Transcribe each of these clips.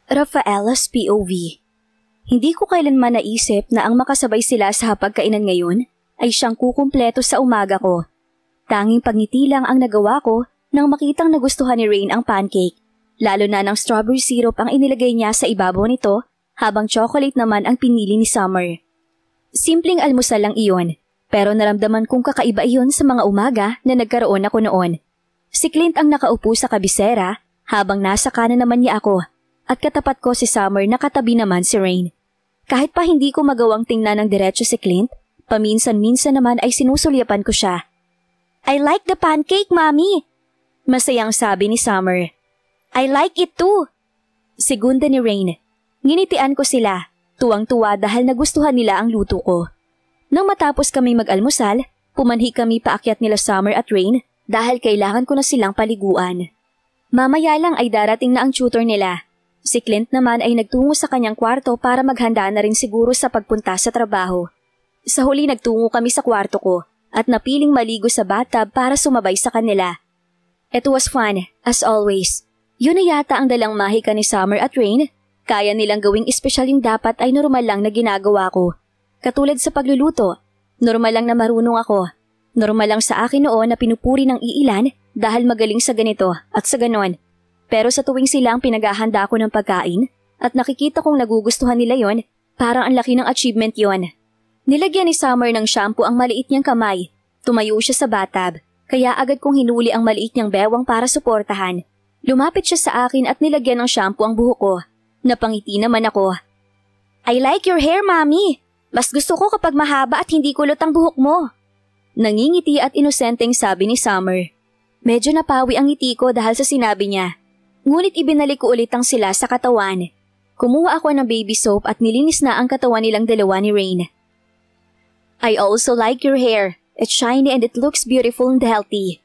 Rafaela's POV. Hindi ko kailanman naisip na ang makasabay sila sa hapagkainan ngayon ay siyang kukumpleto sa umaga ko. Tanging pagngiti lang ang nagawa ko nang makitang nagustuhan ni Rain ang pancake, lalo na ng strawberry syrup ang inilagay niya sa ibabaw nito habang chocolate naman ang pinili ni Summer. Simpleng almusal lang iyon, pero naramdaman kong kakaiba iyon sa mga umaga na nagkaroon ako noon. Si Clint ang nakaupo sa kabisera habang nasa kanan naman niya ako at katapat ko si Summer na katabi naman si Rain. Kahit pa hindi ko magawang tingnan ng diretso si Clint, paminsan-minsan naman ay sinusulyapan ko siya. I like the pancake, Mommy! Masayang sabi ni Summer. I like it too! Segunda ni Rain. Nginitian ko sila, tuwang-tuwa dahil nagustuhan nila ang luto ko. Nang matapos kami mag-almusal, pumanhi kami paakyat nila Summer at Rain dahil kailangan ko na silang paliguan. Mamaya lang ay darating na ang tutor nila. Si Clint naman ay nagtungo sa kanyang kwarto para maghanda na rin siguro sa pagpunta sa trabaho. Sa huli nagtungo kami sa kwarto ko at napiling maligo sa bathtub para sumabay sa kanila. It was fun, as always. Yun na yata ang dalang mahika ni Summer at Rain. Kaya nilang gawing espesyal yung dapat ay normal lang na ginagawa ko. Katulad sa pagluluto, normal lang na marunong ako. Normal lang sa akin noon na pinupuri ng iilan dahil magaling sa ganito at sa ganon. Pero sa tuwing sila ang pinaghahanda ko ng pagkain at nakikita kong nagugustuhan nila yon, parang ang laki ng achievement yon. Nilagyan ni Summer ng shampoo ang maliit niyang kamay. Tumayo siya sa bathtub, kaya agad kong hinuli ang maliit niyang bewang para suportahan. Lumapit siya sa akin at nilagyan ng shampoo ang buhok ko. Napangiti naman ako. I like your hair, Mommy! Mas gusto ko kapag mahaba at hindi kulot ang buhok mo. Nangingiti at inosenteng sabi ni Summer. Medyo napawi ang ngiti ko dahil sa sinabi niya. Ngunit ibinalik ko ulit ang sila sa katawan. Kumuha ako ng baby soap at nilinis na ang katawan nilang dalawa ni Rain. I also like your hair. It's shiny and it looks beautiful and healthy.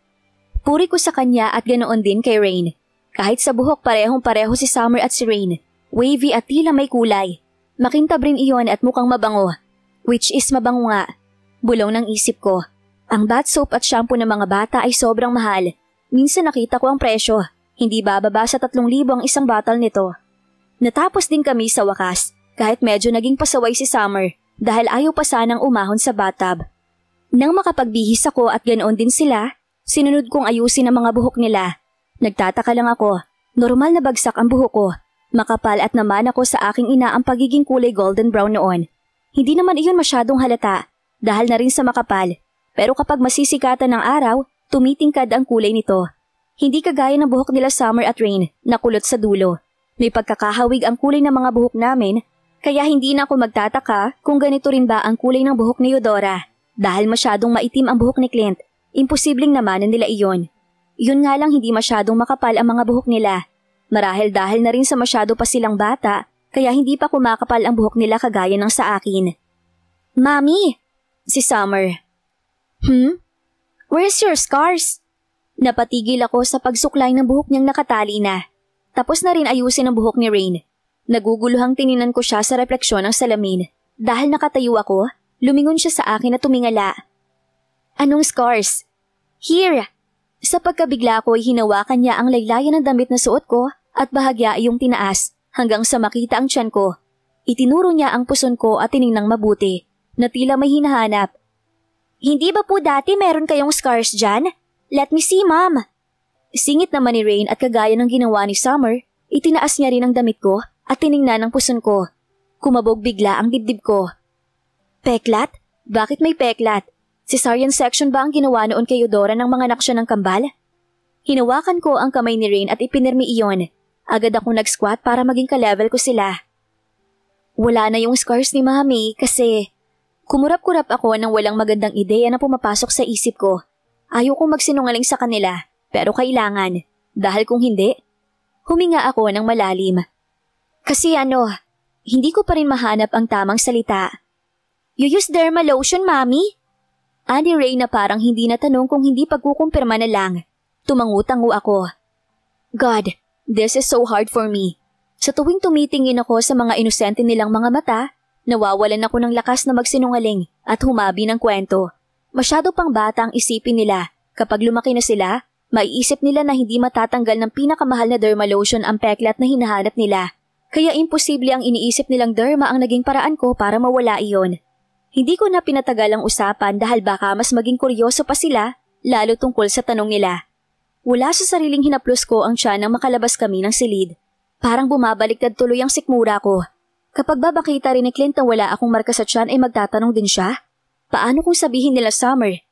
Puri ko sa kanya at ganoon din kay Rain. Kahit sa buhok parehong-pareho si Summer at si Rain. Wavy at tila may kulay. Makintab rin iyon at mukhang mabango. Which is mabango nga. Bulong ng isip ko. Ang bath soap at shampoo ng mga bata ay sobrang mahal. Minsan nakita ko ang presyo. Hindi bababa sa 3,000 ang isang bottle nito. Natapos din kami sa wakas, kahit medyo naging pasaway si Summer dahil ayaw pa sanang umahon sa bathtub. Nang makapagbihis ako at ganoon din sila, sinunod kong ayusin ang mga buhok nila. Nagtataka lang ako, normal na bagsak ang buhok ko. Makapal at naman ako sa aking ina ang pagiging kulay golden brown noon. Hindi naman iyon masyadong halata dahil na rin sa makapal. Pero kapag masisikatan ng araw, tumitingkad ang kulay nito. Hindi kagaya ng buhok nila Summer at Rain na kulot sa dulo. May pagkakahawig ang kulay ng mga buhok namin, kaya hindi na ako magtataka kung ganito rin ba ang kulay ng buhok ni Eudora. Dahil masyadong maitim ang buhok ni Clint, imposibleng naman na nila iyon. Yun nga lang hindi masyadong makapal ang mga buhok nila. Marahil dahil na rin sa masyado pa silang bata, kaya hindi pa kumakapal ang buhok nila kagaya ng sa akin. Mommy! Si Summer. Where's your scars? Napatigil ako sa pagsuklay ng buhok niyang nakatali na. Tapos na rin ayusin ang buhok ni Rain. Naguguluhang tininan ko siya sa refleksyon ng salamin. Dahil nakatayo ako, lumingon siya sa akin at tumingala. Anong scars? Here! Sa pagkabigla ko ay hinawakan niya ang laylayan ng damit na suot ko at bahagya iyong tinaas hanggang sa makita ang tiyan ko. Itinuro niya ang puson ko at tiningnang mabuti na tila may hinahanap. Hindi ba po dati meron kayong scars dyan? Let me see, Mom. Singit naman ni Rain at kagaya ng ginawa ni Summer, itinaas niya rin ang damit ko at tiningnan ang puson ko. Kumabog bigla ang dibdib ko. Peklat? Bakit may peklat? Cesarean section ba ang ginawa noon kay Eudora ng mga anak siya ng kambal? Hinawakan ko ang kamay ni Rain at ipinirmi iyon. Agad akong nag-squat para maging ka-level ko sila. Wala na yung scars ni Mami kasi kumurap-kurap ako nang walang magandang ideya na pumapasok sa isip ko. Ayaw kong magsinungaling sa kanila, pero kailangan. Dahil kung hindi, huminga ako ng malalim. Kasi hindi ko pa rin mahanap ang tamang salita. You use derma lotion, Mommy? Ani Ray na parang hindi natanong kung hindi pagkukumpirma na lang. Tumangu-tango ako. God, this is so hard for me. Sa tuwing tumitingin ako sa mga inosente nilang mga mata, nawawalan ako ng lakas na magsinungaling at humabi ng kwento. Masyado pang bata ang isipin nila. Kapag lumaki na sila, maiisip nila na hindi matatanggal ng pinakamahal na derma lotion ang peklat na hinahanap nila. Kaya imposible ang iniisip nilang derma ang naging paraan ko para mawala iyon. Hindi ko na pinatagal ang usapan dahil baka mas maging kuryoso pa sila, lalo tungkol sa tanong nila. Wala sa sariling hinaplos ko ang tiyan nang makalabas kami ng silid. Parang bumabaliktad tuloy ang sikmura ko. Kapag babakita rin ni Clint na wala akong marka sa tiyan ay magtatanong din siya? Paano kung sabihin nila Summer?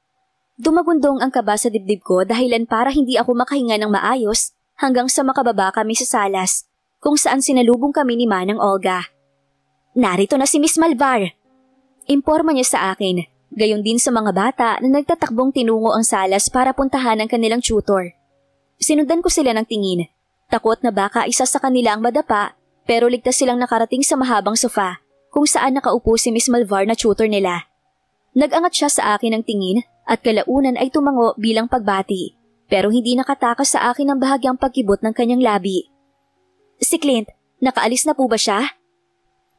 Dumagundong ang kaba sa dibdib ko dahilan para hindi ako makahinga ng maayos hanggang sa makababa kami sa salas, kung saan sinalubong kami ni Manang Olga. Narito na si Miss Malvar! Imporma niya sa akin, gayon din sa mga bata na nagtatakbong tinungo ang salas para puntahan ang kanilang tutor. Sinundan ko sila ng tingin, takot na baka isa sa kanila ang madapa, pero ligtas silang nakarating sa mahabang sofa kung saan nakaupo si Miss Malvar na tutor nila. Nag-angat siya sa akin ng tingin at kalaunan ay tumango bilang pagbati, pero hindi nakatakas sa akin ang bahagyang pagkibot ng kanyang labi. Si Clint, nakaalis na po ba siya?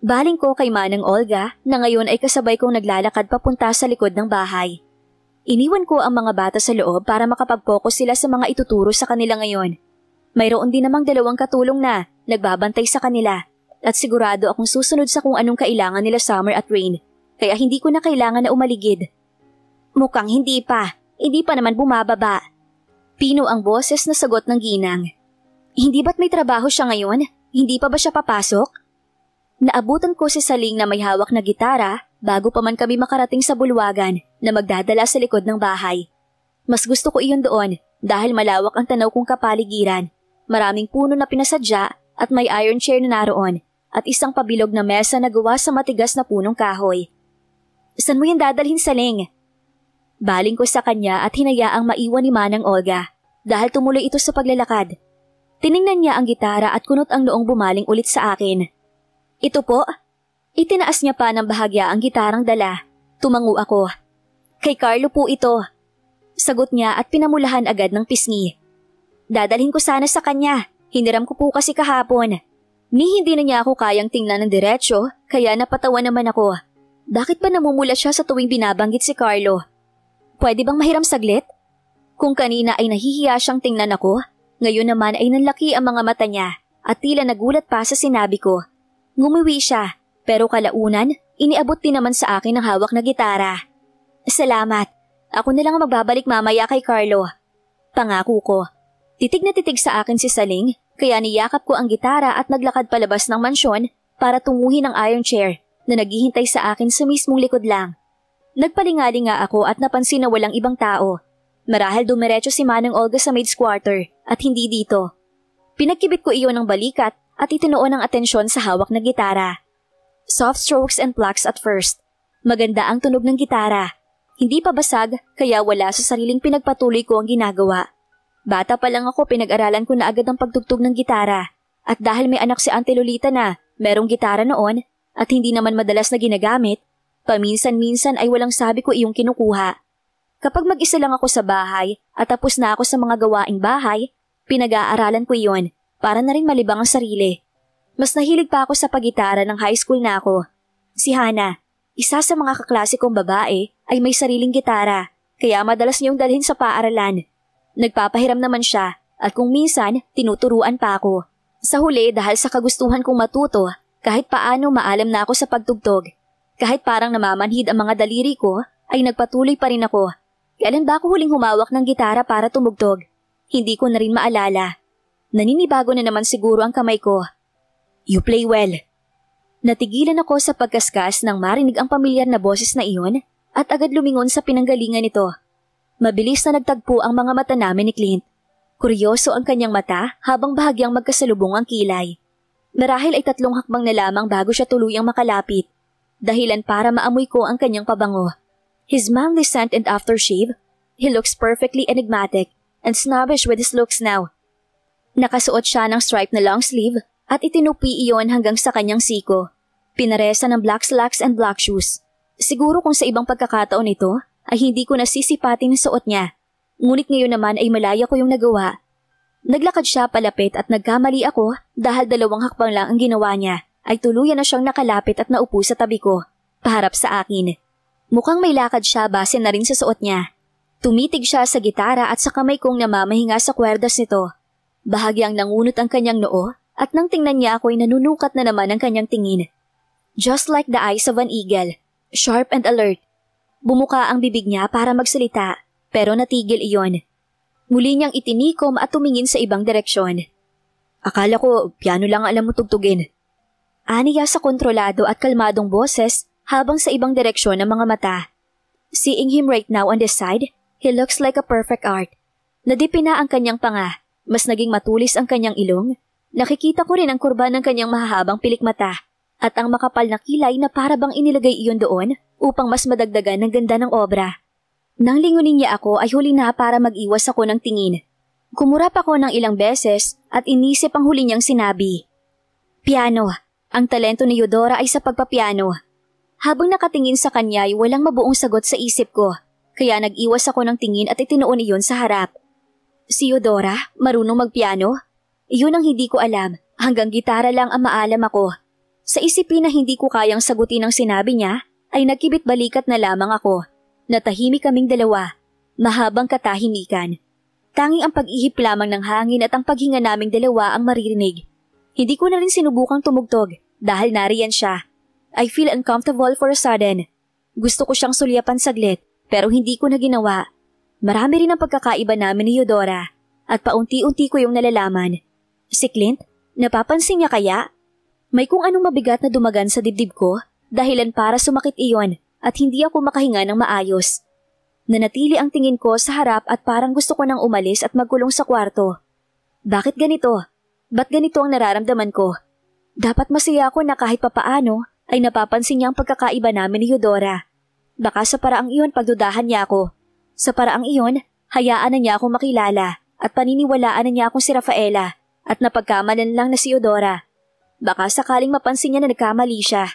Baling ko kay Manang Olga na ngayon ay kasabay kong naglalakad papunta sa likod ng bahay. Iniwan ko ang mga bata sa loob para makapag-focus sila sa mga ituturo sa kanila ngayon. Mayroon din namang 2 katulong na nagbabantay sa kanila at sigurado akong susunod sa kung anong kailangan nila Summer at Rain, kaya hindi ko na kailangan na umaligid. Mukhang hindi pa naman bumababa. Pino ang boses na sagot ng ginang. Hindi ba't may trabaho siya ngayon? Hindi pa ba siya papasok? Naabutan ko si Saling na may hawak na gitara bago pa man kami makarating sa bulwagan na magdadala sa likod ng bahay. Mas gusto ko iyon doon dahil malawak ang tanaw kong kapaligiran. Maraming puno na pinasadya at may iron chair na naroon at isang pabilog na mesa na gawa sa matigas na punong kahoy. Saan mo yan dadalhin, Saling? Baling ko sa kanya at hinayaang maiwan ni Manang Olga dahil tumuloy ito sa paglalakad. Tiningnan niya ang gitara at kunot ang noong bumaling ulit sa akin. Ito po? Itinaas niya pa ng bahagya ang gitarang dala. Tumango ako. Kay Carlo po ito. Sagot niya at pinamulahan agad ng pisngi. Dadalhin ko sana sa kanya. Hiniram ko po kasi kahapon. Hindi na niya ako kayang tingnan ng diretsyo kaya napatawa naman ako. Bakit ba namumula siya sa tuwing binabanggit si Carlo? Pwede bang mahiram saglit? Kung kanina ay nahihiya siyang tingnan ako, ngayon naman ay nanlaki ang mga mata niya at tila nagulat pa sa sinabi ko. Ngumiwi siya, pero kalaunan, iniabot din naman sa akin ang hawak na gitara. Salamat. Ako na lang ang magbabalik mamaya kay Carlo. Pangako ko. Titig na titig sa akin si Saling, kaya niyakap ko ang gitara at naglakad palabas ng mansyon para tunguhin ang iron chair na naghihintay sa akin sa mismong likod lang. Nagpalingali nga ako at napansin na walang ibang tao. Marahil dumiretso si Manang Olga sa maid's quarter at hindi dito. Pinagkibit ko iyon ng balikat at itinuon ang atensyon sa hawak na gitara. Soft strokes and plucks at first. Maganda ang tunog ng gitara. Hindi pa basag kaya wala sa sariling pinagpatuloy ko ang ginagawa. Bata pa lang ako pinag-aralan ko na agad ang pagtugtog ng gitara. At dahil may anak si Auntie Lolita na merong gitara noon at hindi naman madalas na ginagamit, paminsan-minsan ay walang sabi ko iyong kinukuha. Kapag mag-isa lang ako sa bahay at tapos na ako sa mga gawaing bahay, pinag-aaralan ko iyon para na rin malibang ang sarili. Mas nahilig pa ako sa paggitara ng high school na ako. Si Hana, isa sa mga kaklase kong babae, ay may sariling gitara, kaya madalas niyong dalhin sa paaralan. Nagpapahiram naman siya at kung minsan, tinuturuan pa ako. Sa huli dahil sa kagustuhan kong matuto, kahit paano maalam na ako sa pagtugtog. Kahit parang namamanhid ang mga daliri ko, ay nagpatuloy pa rin ako. Kailan ba ako huling humawak ng gitara para tumugtog? Hindi ko na rin maalala. Naninibago na naman siguro ang kamay ko. You play well. Natigilan ako sa pagkaskas nang marinig ang pamilyar na boses na iyon at agad lumingon sa pinanggalingan nito. Mabilis na nagtagpo ang mga mata namin ni Clint. Kuryoso ang kanyang mata habang bahagyang magkasalubong ang kilay. Marahil ay 3 hakbang na lamang bago siya tuluyang makalapit. Dahilan para maamoy ko ang kanyang pabango. His manly scent and aftershave, he looks perfectly enigmatic and snobbish with his looks now. Nakasuot siya ng stripe na long sleeve at itinupi iyon hanggang sa kanyang siko. Pinaresa ng black slacks and black shoes. Siguro kung sa ibang pagkakataon ito ay hindi ko nasisipatin ang suot niya. Ngunit ngayon naman ay malaya ko yung nagawa. Naglakad siya palapit at nagkamali ako dahil 2 hakbang lang ang ginawa niya ay tuluyan na siyang nakalapit at naupo sa tabi ko, paharap sa akin. Mukhang may lakad siya base na rin sa suot niya. Tumitig siya sa gitara at sa kamay kong namamahinga sa kwerdas nito. Bahagyang nangunot ang kanyang noo at nang tingnan niya ako ay nanunukat na naman ang kanyang tingin. Just like the eyes of an eagle, sharp and alert. Bumuka ang bibig niya para magsalita, pero natigil iyon. Muli niyang itinikom at tumingin sa ibang direksyon. Akala ko, piano lang alam mo tugtugin. Aniya sa kontrolado at kalmadong boses habang sa ibang direksyon ng mga mata. Seeing him right now on this side, he looks like a perfect art. Nadipina ang kanyang panga, mas naging matulis ang kanyang ilong. Nakikita ko rin ang kurba ng kanyang mahahabang pilikmata at ang makapal na kilay na para bang inilagay iyon doon upang mas madagdagan ng ganda ng obra. Nang lingunin niya ako ay huli na para mag-iwas ako ng tingin. Kumurap ako ng ilang beses at inisip ang huli niyang sinabi. Piano. Ang talento ni Eudora ay sa pagpapiano. Habang nakatingin sa kanya ay walang mabuong sagot sa isip ko, kaya nag-iwas ako ng tingin at itinuon iyon sa harap. Si Eudora, marunong magpiano? Iyon ang hindi ko alam, hanggang gitara lang ang maalam ako. Sa isipin na hindi ko kayang sagutin ang sinabi niya, ay nagkibit balikat na lamang ako. Natahimik kaming dalawa, mahabang katahimikan. Tanging ang pag-ihip lamang ng hangin at ang paghinga naming dalawa ang maririnig. Hindi ko na rin sinubukang tumugtog dahil nariyan siya. I feel uncomfortable for a sudden. Gusto ko siyang sulyapan saglit pero hindi ko na ginawa. Marami rin ang pagkakaiba namin ni Eudora at paunti-unti ko yung nalalaman. Si Clint, napapansin niya kaya? May kung anong mabigat na dumagan sa dibdib ko dahilan para sumakit iyon at hindi ako makahinga ng maayos. Nanatili ang tingin ko sa harap at parang gusto ko nang umalis at magkulong sa kwarto. Bakit ganito? Ba't ganito ang nararamdaman ko? Dapat masaya ako na kahit papaano ay napapansin niya ang pagkakaiba namin ni Eudora. Baka sa paraang iyon pagdudahan niya ako. Sa paraang iyon, hayaan na niya akong makilala at paniniwalaan na niya akong si Rafaela at napagkamalan lang na si Eudora. Baka sakaling mapansin niya na nagkamali siya.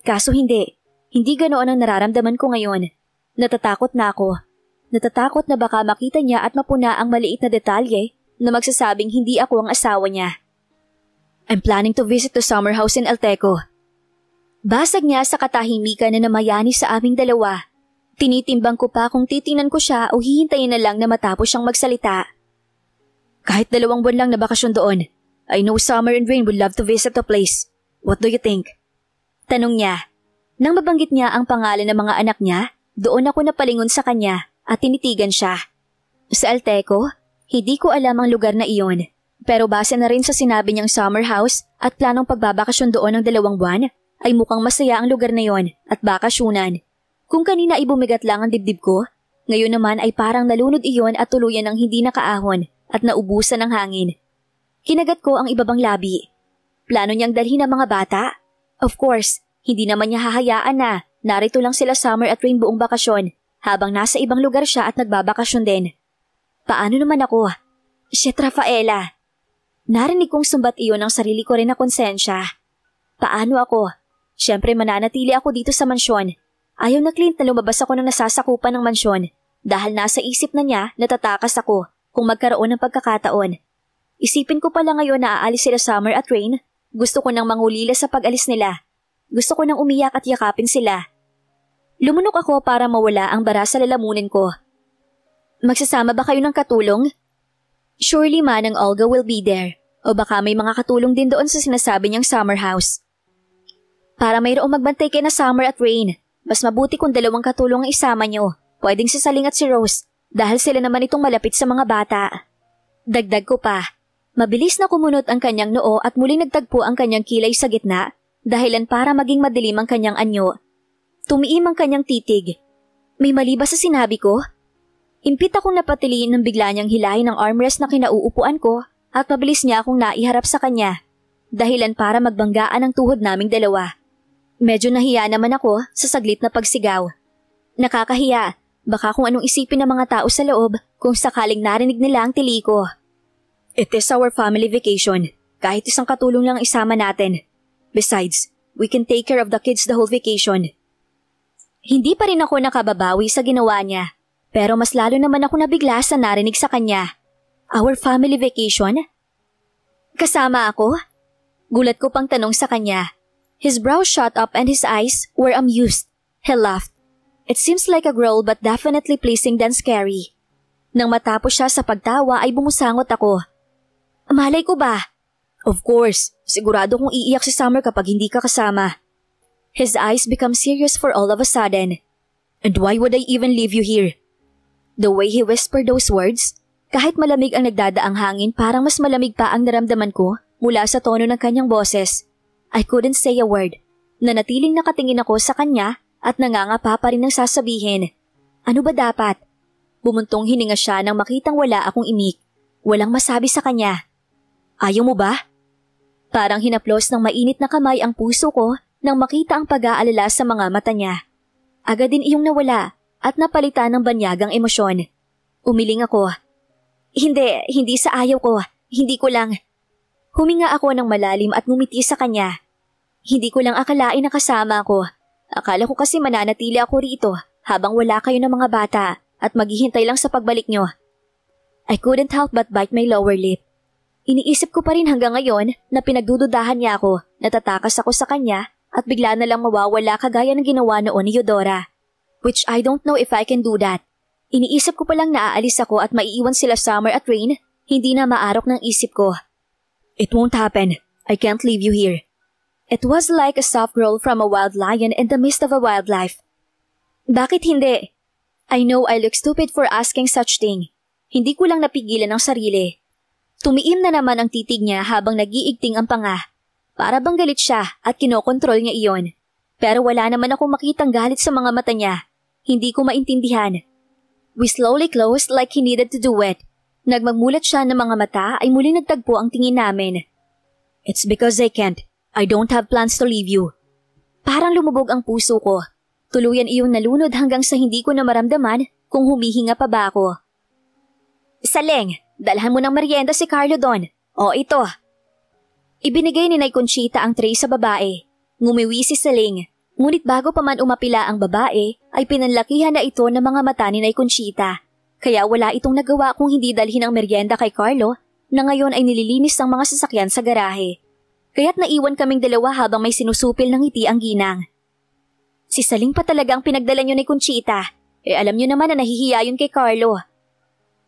Kaso hindi ganoon ang nararamdaman ko ngayon. Natatakot na ako. Natatakot na baka makita niya at mapuna ang maliit na detalye na magsasabing hindi ako ang asawa niya. I'm planning to visit the summer house in Alteco. Basag niya sa katahimikan na namayani sa aming dalawa. Tinitimbang ko pa kung titingnan ko siya o hihintayin na lang na matapos siyang magsalita. Kahit 2 buwan lang na bakasyon doon, I know Summer and Rain would love to visit the place. What do you think? Tanong niya. Nang mabanggit niya ang pangalan ng mga anak niya, doon ako napalingon sa kanya at tinitigan siya. Sa Alteco, hindi ko alam ang lugar na iyon. Pero base na rin sa sinabi niyang summer house at planong pagbabakasyon doon ng 2 buwan, ay mukhang masaya ang lugar na iyon at bakasyunan. Kung kanina ay bumigat lang ang dibdib ko, ngayon naman ay parang nalunod iyon at tuluyan ng hindi nakaahon at naubusan ng hangin. Kinagat ko ang ibabang labi. Plano niyang dalhin ang mga bata? Of course, hindi naman niya hahayaan na narito lang sila Summer at Rain buong bakasyon habang nasa ibang lugar siya at nagbabakasyon din. Paano naman ako? Shit, Rafaela. Narinig kong sumbat iyon ng sarili ko rin na konsensya. Paano ako? Siyempre mananatili ako dito sa mansyon. Ayaw na Clint na lumabas ako ng nasasakupan ng mansyon dahil nasa isip na niya na tatakas ako kung magkaroon ng pagkakataon. Isipin ko pala ngayon na aalis sila Summer at Rain. Gusto ko nang mangulila sa pag-alis nila. Gusto ko nang umiyak at yakapin sila. Lumunok ako para mawala ang bara sa lalamunin ko. Magsasama ba kayo ng katulong? Surely Manang Olga will be there. O baka may mga katulong din doon sa sinasabi niyang summer house. Para mayroong magbantay kay na Summer at Rain, mas mabuti kung 2 katulong ang isama niyo. Pwedeng si Saling at si Rose dahil sila naman itong malapit sa mga bata. Dagdag ko pa. Mabilis na kumunot ang kanyang noo at muling nagtagpo ang kanyang kilay sa gitna dahilan para maging madilim ang kanyang anyo. Tumiim ang kanyang titig. May mali ba sa sinabi ko? Impit akong napatiliin ng bigla niyang hilahin ng armrest na kinauupuan ko at mabilis niya akong naiharap sa kanya. Dahilan para magbanggaan ang tuhod naming dalawa. Medyo nahiya naman ako sa saglit na pagsigaw. Nakakahiya, baka kung anong isipin ng mga tao sa loob kung sakaling narinig nila ang tili ko. It is our family vacation. Kahit isang katulong lang isama natin. Besides, we can take care of the kids the whole vacation. Hindi pa rin ako nakababawi sa ginawa niya. Pero mas lalo naman ako nabigla sa narinig sa kanya. Our family vacation? Kasama ako? Gulat ko pang tanong sa kanya. His brows shot up and his eyes were amused. He laughed. It seems like a girl but definitely pleasing than scary. Nang matapos siya sa pagtawa ay bumusangot ako. Malay ko ba? Of course, sigurado kong iiyak si Summer kapag hindi ka kasama. His eyes become serious for all of a sudden. And why would I even leave you here? The way he whispered those words, kahit malamig ang nagdadaang hangin, parang mas malamig pa ang naramdaman ko mula sa tono ng kanyang boses. I couldn't say a word. Nanatiling nakatingin ako sa kanya at nangangapa pa rin ng sasabihin. Ano ba dapat? Bumuntong hininga siya nang makitang wala akong imik. Walang masabi sa kanya. Ayaw mo ba? Parang hinaplos ng mainit na kamay ang puso ko nang makita ang pag-aalala sa mga mata niya. Agad din iyong nawala at napalitan ng banyagang emosyon. Umiling ako. Hindi sa ayaw ko. Hindi ko lang. Huminga ako ng malalim at ngumiti sa kanya. Hindi ko lang akalain na kasama ako. Akala ko kasi mananatili ako rito habang wala kayo ng mga bata at maghihintay lang sa pagbalik nyo. I couldn't help but bite my lower lip. Iniisip ko pa rin hanggang ngayon na pinagdududahan niya ako, natatakas ako sa kanya at bigla na lang mawawala kagaya ng ginawa noon ni Eudora. Which I don't know if I can do that. Iniisip ko palang naaalis ako at maiiwan sila Summer at Rain, hindi na maarok ng isip ko. It won't happen. I can't leave you here. It was like a soft roll from a wild lion in the midst of a wildlife. Bakit hindi? I know I look stupid for asking such thing. Hindi ko lang napigilan ang sarili. Tumiim na naman ang titig niya habang nag-iigting ang panga. Para bang galit siya at kinokontrol niya iyon. Pero wala naman akong makitang galit sa mga mata niya. Hindi ko maintindihan. We slowly closed like he needed to do it. Nagmagmulat siya ng mga mata ay muli nagtagpo ang tingin namin. It's because I can't. I don't have plans to leave you. Parang lumubog ang puso ko. Tuluyan iyong nalunod hanggang sa hindi ko na maramdaman kung humihinga pa ba ako. Saleng! Dalhan mo ng merienda si Carlo doon. O ito. Ibinigay ni Nay Conchita ang tray sa babae. Ngumiwi si Saling. Ngunit bago pa man umapila ang babae, ay pinanlakihan na ito ng mga mata ni Nay Conchita. Kaya wala itong nagawa kung hindi dalhin ang merienda kay Carlo na ngayon ay nililinis ng mga sasakyan sa garahe. Kaya't naiwan kaming dalawa habang may sinusupil ng ngiti ang ginang. Si Saling pa talaga ang pinagdala niyo ni Conchita. Alam niyo naman na nahihiya yun kay Carlo.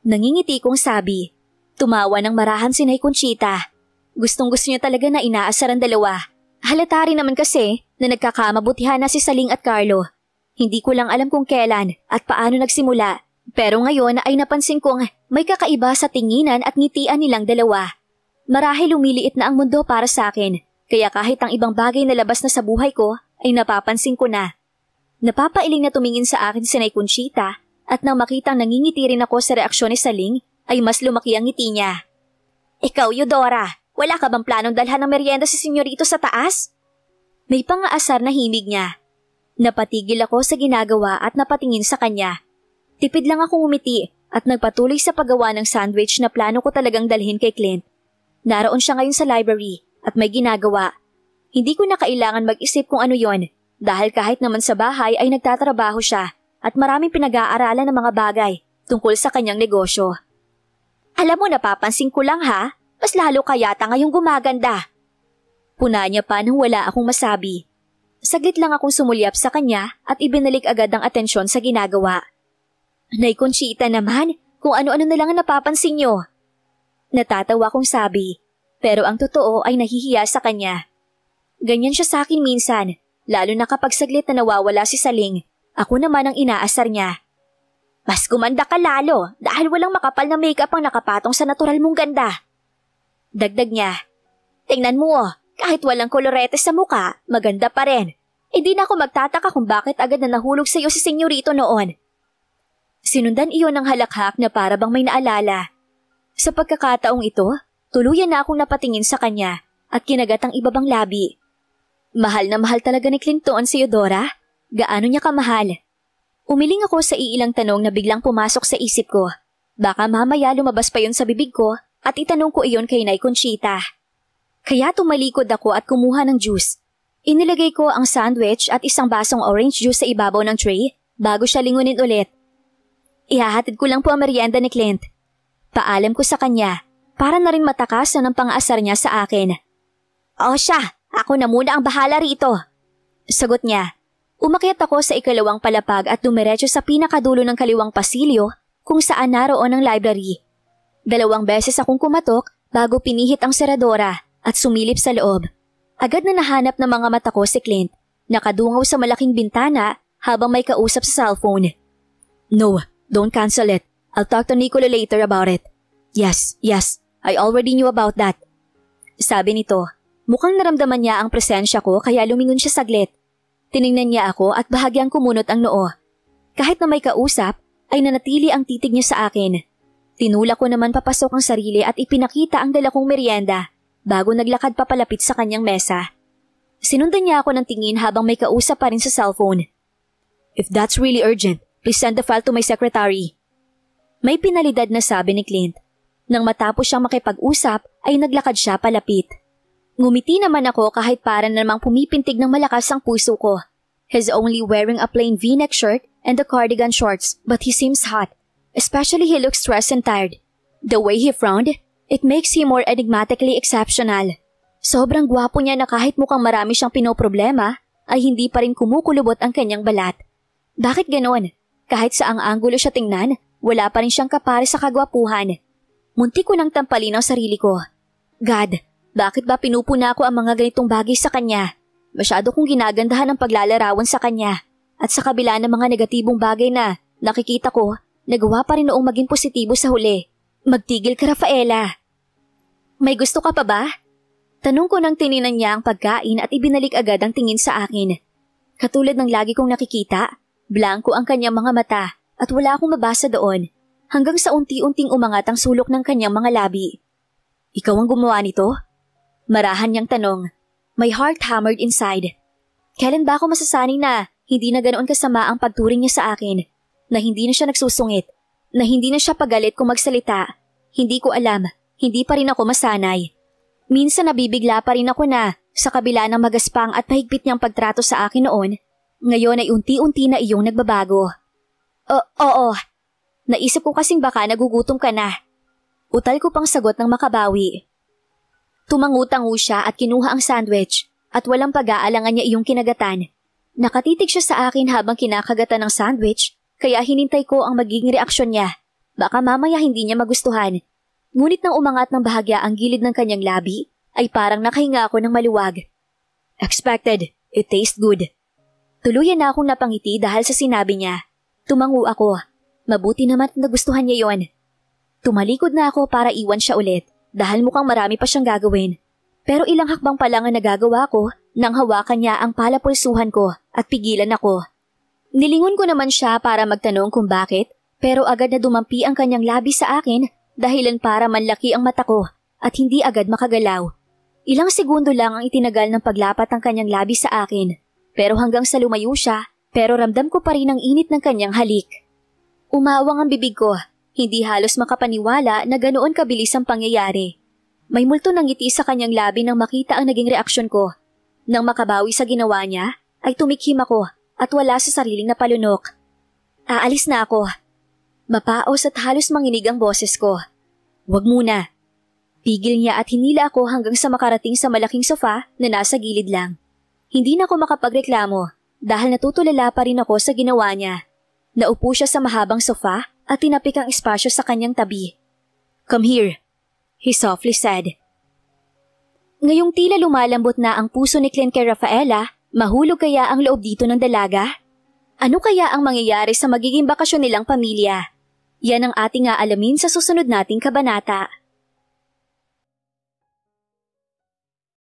Nangingiti kong sabi. Tumawa ng marahan si Nay Conchita. Gustong-gusto niya talaga na inaasar ang dalawa. Halata rin naman kasi na nagkakamabutihan na si Saling at Carlo. Hindi ko lang alam kung kailan at paano nagsimula. Pero ngayon ay napansin kong may kakaiba sa tinginan at ngitian nilang dalawa. Marahil lumiliit na ang mundo para sa akin. Kaya kahit ang ibang bagay na labas na sa buhay ko ay napapansin ko na. Napapailing na tumingin sa akin si Nay Conchita. At nang makitang nangingiti rin ako sa reaksyon ni Saling, ay mas lumaki ang ngiti niya. Ikaw, Eudora, wala ka bang planong dalhan ng merienda si senyorito sa taas? May pangaasar na himig niya. Napatigil ako sa ginagawa at napatingin sa kanya. Tipid lang akong umiti at nagpatuloy sa paggawa ng sandwich na plano ko talagang dalhin kay Clint. Naroon siya ngayon sa library at may ginagawa. Hindi ko na kailangan mag-isip kung ano yon dahil kahit naman sa bahay ay nagtatrabaho siya. At maraming pinag-aaralan ng mga bagay tungkol sa kanyang negosyo. Alam mo, napapansin ko lang ha, mas lalo ka yata ngayong gumaganda. Puna niya pa nang wala akong masabi. Saglit lang akong sumulyap sa kanya at ibinalik agad ang atensyon sa ginagawa. Nay Conchita naman, kung ano-ano na lang ang napapansin niyo. Natatawa kong sabi, pero ang totoo ay nahihiya sa kanya. Ganyan siya sa akin minsan, lalo na kapag saglit na nawawala si Saling. Ako naman ang inaasar niya. Mas gumanda ka lalo dahil walang makapal na makeup ang nakapatong sa natural mong ganda. Dagdag niya. Tingnan mo, kahit walang kolorete sa muka, maganda pa rin. Di na ako magtataka kung bakit agad na nahulog sa iyo si senyorito noon. Sinundan iyon ng halakhak na para bang may naalala. Sa pagkakataong ito, tuluyan na akong napatingin sa kanya at kinagat ang ibabang labi. Mahal na mahal talaga ni Clinton si Eudora. Gaano niya kamahal? Umiling ako sa iilang tanong na biglang pumasok sa isip ko. Baka mamaya lumabas pa yun sa bibig ko at itanong ko iyon kay Nay Conchita. Kaya tumalikod ako at kumuha ng juice. Inilagay ko ang sandwich at isang basong orange juice sa ibabaw ng tray bago siya lingunin ulit. Ihahatid ko lang po ang merienda ni Clint. Paalam ko sa kanya para na rin matakasan ang pang-aasar niya sa akin. O siya, ako na muna ang bahala rito. Sagot niya. Umakyat ako sa ikalawang palapag at dumiretso sa pinakadulo ng kaliwang pasilyo kung saan naroon ang library. 2 beses akong kumatok bago pinihit ang seradora at sumilip sa loob. Agad na nahanap ng mga mata ko si Clint, nakadungaw sa malaking bintana habang may kausap sa cellphone. No, don't cancel it. I'll talk to Nicola later about it. Yes, I already knew about that. Sabi nito, mukhang naramdaman niya ang presensya ko kaya lumingon siya saglit. Tiningnan niya ako at bahagyang kumunot ang noo. Kahit na may kausap, ay nanatili ang titig niya sa akin. Tinulak ko naman papasok ang sarili at ipinakita ang dala kong merienda bago naglakad papalapit sa kanyang mesa. Sinundan niya ako ng tingin habang may kausap pa rin sa cellphone. If that's really urgent, please send the file to my secretary. May pinalidad na sabi ni Clint. Nang matapos siyang makipag-usap ay naglakad siya palapit. Ngumiti naman ako kahit para namang pumipintig ng malakas ang puso ko. He's only wearing a plain V-neck shirt and the cardigan shorts but he seems hot. Especially he looks stressed and tired. The way he frowned, it makes him more enigmatically exceptional. Sobrang gwapo niya na kahit mukhang marami siyang pinoproblema ay hindi pa rin kumukulubot ang kanyang balat. Bakit ganon? Kahit saang anggulo siya tingnan, wala pa rin siyang kapare sa kagwapuhan. Muntik ko nang tampalin ang sarili ko. God, bakit ba pinupuna ko ang mga ganitong bagay sa kanya? Masyado kong ginagandahan ang paglalarawan sa kanya. At sa kabila ng mga negatibong bagay na nakikita ko, nagawa pa rin noong maging positibo sa huli. Magtigil ka, Rafaela. May gusto ka pa ba? Tanong ko nang tininan niya ang pagkain at ibinalik agad ang tingin sa akin. Katulad ng lagi kong nakikita, blanko ang kanyang mga mata at wala akong mabasa doon. Hanggang sa unti-unting umangat ang sulok ng kanyang mga labi. Ikaw ang gumawa nito? Marahan niyang tanong. My heart hammered inside. Kailan ba ako masasanay na hindi na ganoon kasama ang pagturing niya sa akin? Na hindi na siya nagsusungit? Na hindi na siya pagalit kung magsalita? Hindi ko alam. Hindi pa rin ako masanay. Minsan nabibigla pa rin ako na sa kabila ng magaspang at mahigpit niyang pagtrato sa akin noon, ngayon ay unti-unti na iyong nagbabago. Oo. Naisip ko kasing baka nagugutom ka na. Utal ko pang sagot ng makabawi. Tumangu-tangu siya at kinuha ang sandwich at walang pag-aalangan niya iyong kinagatan. Nakatitig siya sa akin habang kinakagatan ng sandwich kaya hinintay ko ang magiging reaksyon niya. Baka mamaya hindi niya magustuhan. Ngunit nang umangat ng bahagya ang gilid ng kanyang labi ay parang nakahinga ako ng maluwag. Expected. It tastes good. Tuluyan na akong napangiti dahil sa sinabi niya. Tumangu ako. Mabuti naman at nagustuhan niya yon. Tumalikod na ako para iwan siya ulit dahil mukhang marami pa siyang gagawin. Pero ilang hakbang pa lang ang nagagawa ko nang hawakan niya ang palapulsuhan ko at pigilan ako. Nilingon ko naman siya para magtanong kung bakit pero agad na dumampi ang kanyang labi sa akin dahilan para manlaki ang mata ko at hindi agad makagalaw. Ilang segundo lang ang itinagal ng paglapat ng kanyang labi sa akin pero hanggang sa lumayo siya pero ramdam ko pa rin ang init ng kanyang halik. Umawang ang bibig ko, hindi halos makapaniwala na ganoon kabilis ang pangyayari. May multo ng ngiti sa kanyang labi nang makita ang naging reaksyon ko. Nang makabawi sa ginawa niya, ay tumikhim ako at wala sa sariling napalunok. Aalis na ako. Mapaos at halos manginig ang boses ko. Wag muna. Pigil niya at hinila ako hanggang sa makarating sa malaking sofa na nasa gilid lang. Hindi na ako makapagreklamo dahil natutulala pa rin ako sa ginawa niya. Naupo siya sa mahabang sofa at tinapik ang espasyo sa kanyang tabi. Come here, he softly said. Ngayong tila lumalambot na ang puso ni Clint kay Rafaela, mahulog kaya ang loob dito ng dalaga? Ano kaya ang mangyayari sa magiging bakasyon nilang pamilya? Yan ang ating aalamin sa susunod nating kabanata.